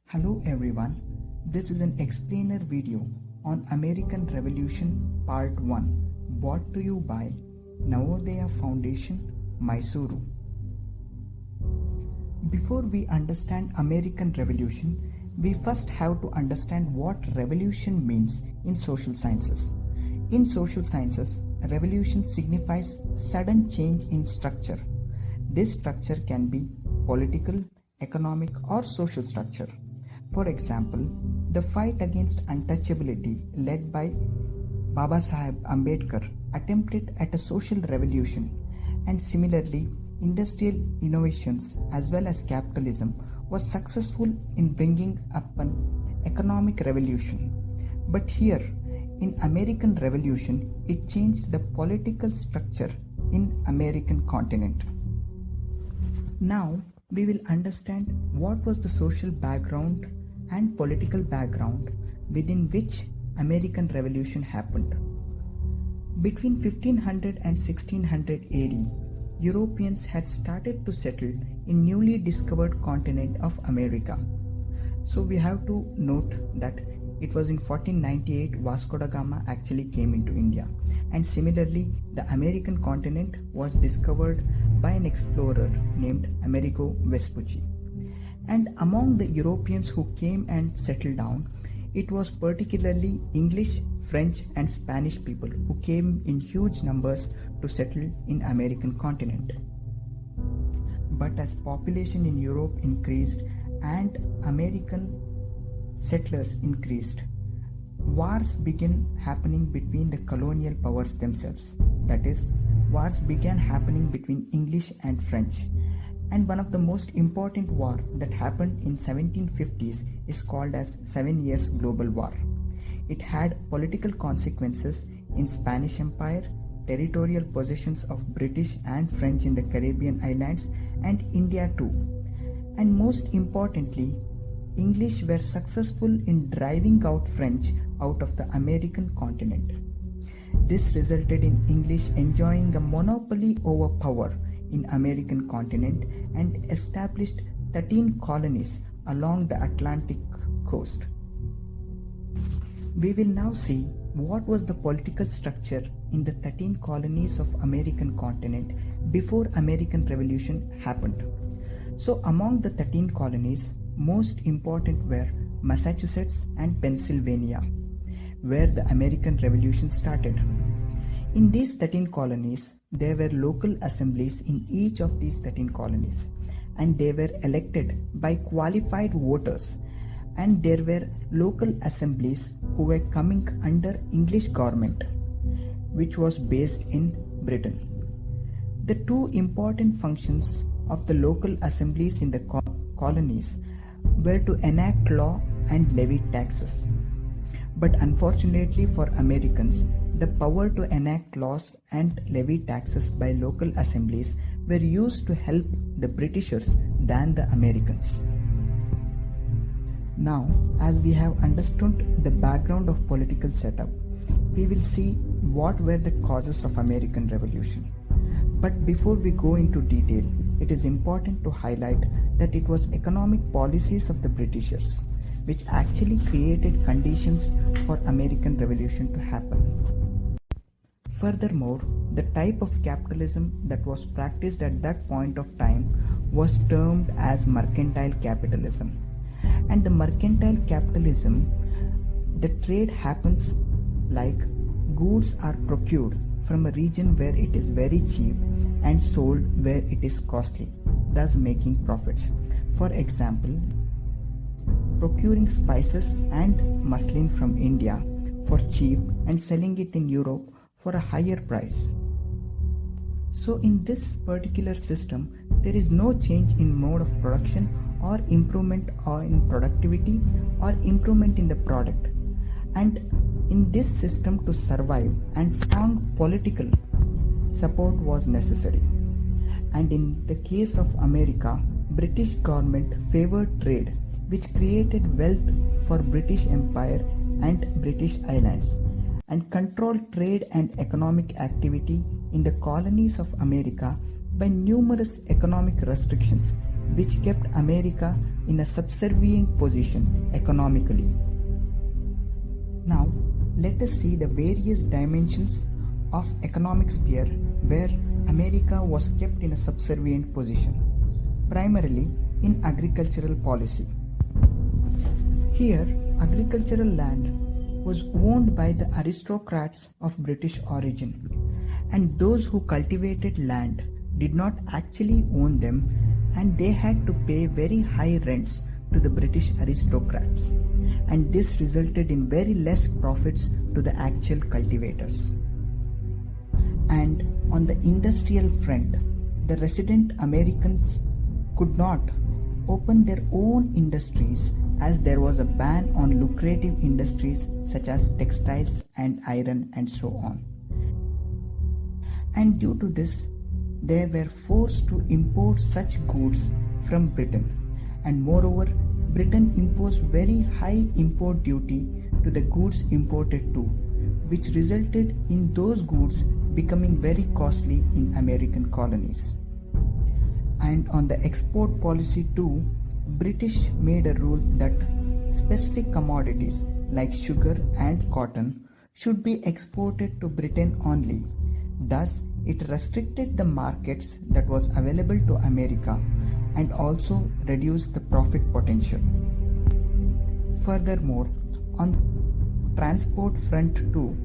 Hello everyone, this is an explainer video on American Revolution Part 1 brought to you by Navodaya Foundation, Mysuru. Before we understand American Revolution, we first have to understand what revolution means in social sciences. In social sciences, revolution signifies sudden change in structure. This structure can be political, economic or social structure. For example, the fight against untouchability led by Babasaheb Ambedkar attempted at a social revolution, and similarly, industrial innovations as well as capitalism was successful in bringing up an economic revolution. But here, in American Revolution, it changed the political structure in American continent. Now, we will understand what was the social background and political background within which American Revolution happened. Between 1500 and 1600 AD, Europeans had started to settle in newly discovered continent of America. So we have to note that it was in 1498 Vasco da Gama actually came into India, and similarly the American continent was discovered by an explorer named Amerigo Vespucci. And among the Europeans who came and settled down, it was particularly English, French and Spanish people who came in huge numbers to settle in American continent. But as population in Europe increased and American settlers increased, wars began happening between the colonial powers themselves. That is, wars began happening between English and French. And one of the most important war that happened in 1750s is called as 7 Years Global War. It had political consequences in Spanish Empire, territorial possessions of British and French in the Caribbean islands and India too. And most importantly, English were successful in driving out French out of the American continent. This resulted in English enjoying a monopoly over power in American continent and established 13 colonies along the Atlantic coast. We will now see what was the political structure in the 13 colonies of American continent before American Revolution happened. So among the 13 colonies, most important were Massachusetts and Pennsylvania, where the American Revolution started. In these 13 colonies, there were local assemblies in each of these 13 colonies, and they were elected by qualified voters, and there were local assemblies who were coming under English government, which was based in Britain. The two important functions of the local assemblies in the colonies were to enact law and levy taxes. But unfortunately for Americans, the power to enact laws and levy taxes by local assemblies were used to help the Britishers than the Americans. Now, as we have understood the background of political setup, we will see what were the causes of American Revolution. But before we go into detail, it is important to highlight that it was economic policies of the Britishers which actually created conditions for American Revolution to happen. Furthermore, the type of capitalism that was practiced at that point of time was termed as mercantile capitalism. And the mercantile capitalism, the trade happens like goods are procured from a region where it is very cheap and sold where it is costly, thus making profits. For example, procuring spices and muslin from India for cheap and selling it in Europe for a higher price. So in this particular system, there is no change in mode of production or improvement or in productivity or improvement in the product. And in this system, to survive and strong political support was necessary. And in the case of America, British government favored trade, which created wealth for British Empire and British islands, and controlled trade and economic activity in the colonies of America by numerous economic restrictions which kept America in a subservient position economically. Now, let us see the various dimensions of economic sphere where America was kept in a subservient position, primarily in agricultural policy. Here, agricultural land was owned by the aristocrats of British origin, and those who cultivated land did not actually own them, and they had to pay very high rents to the British aristocrats, and this resulted in very less profits to the actual cultivators. And on the industrial front, the resident Americans could not open their own industries as there was a ban on lucrative industries such as textiles and iron and so on. And due to this, they were forced to import such goods from Britain, and moreover, Britain imposed very high import duty to the goods imported too, which resulted in those goods becoming very costly in American colonies. And on the export policy too, British made a rule that specific commodities like sugar and cotton should be exported to Britain only. Thus, it restricted the markets that was available to America and also reduced the profit potential. Furthermore, on transport front too,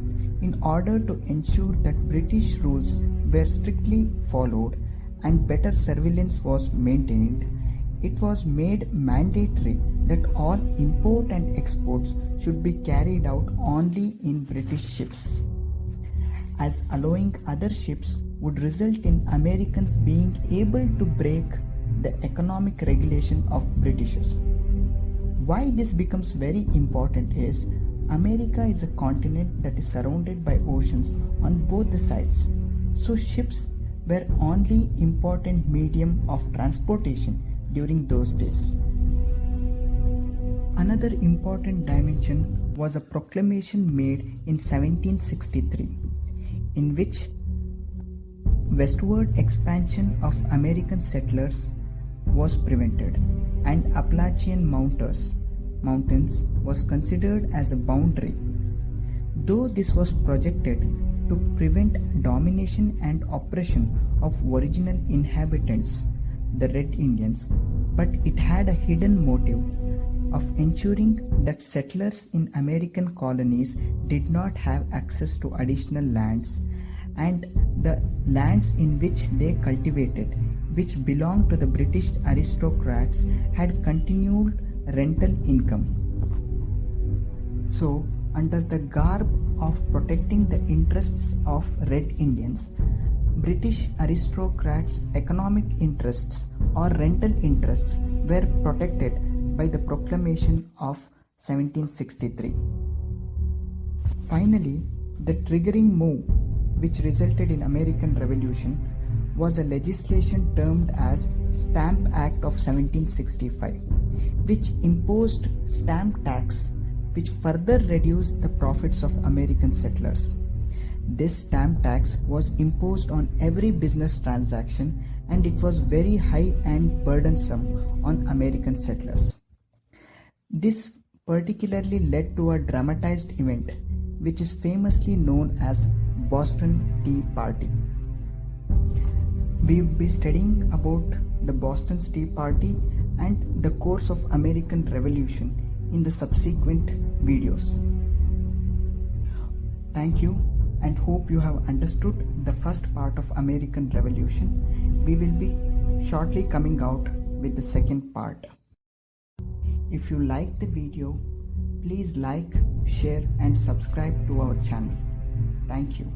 in order to ensure that British rules were strictly followed and better surveillance was maintained, it was made mandatory that all import and exports should be carried out only in British ships, as allowing other ships would result in Americans being able to break the economic regulation of Britishers. Why this becomes very important is America is a continent that is surrounded by oceans on both the sides, so ships were only important medium of transportation during those days. Another important dimension was a proclamation made in 1763, in which westward expansion of American settlers was prevented, and Appalachian Mountains was considered as a boundary. Though this was projected to prevent domination and oppression of original inhabitants, the Red Indians, but it had a hidden motive of ensuring that settlers in American colonies did not have access to additional lands, and the lands in which they cultivated, which belonged to the British aristocrats, had continued rental income. So, under the garb of protecting the interests of Red Indians, British aristocrats' economic interests or rental interests were protected by the Proclamation of 1763. Finally, the triggering move which resulted in American Revolution was a legislation termed as Stamp Act of 1765, which imposed stamp tax which further reduced the profits of American settlers. This stamp tax was imposed on every business transaction, and it was very high and burdensome on American settlers. This particularly led to a dramatized event which is famously known as Boston Tea Party. We will be studying about the Boston Tea Party and the course of American Revolution in the subsequent videos. Thank you, and hope you have understood the first part of American Revolution. We will be shortly coming out with the second part. If you like the video, please like, share and subscribe to our channel. Thank you.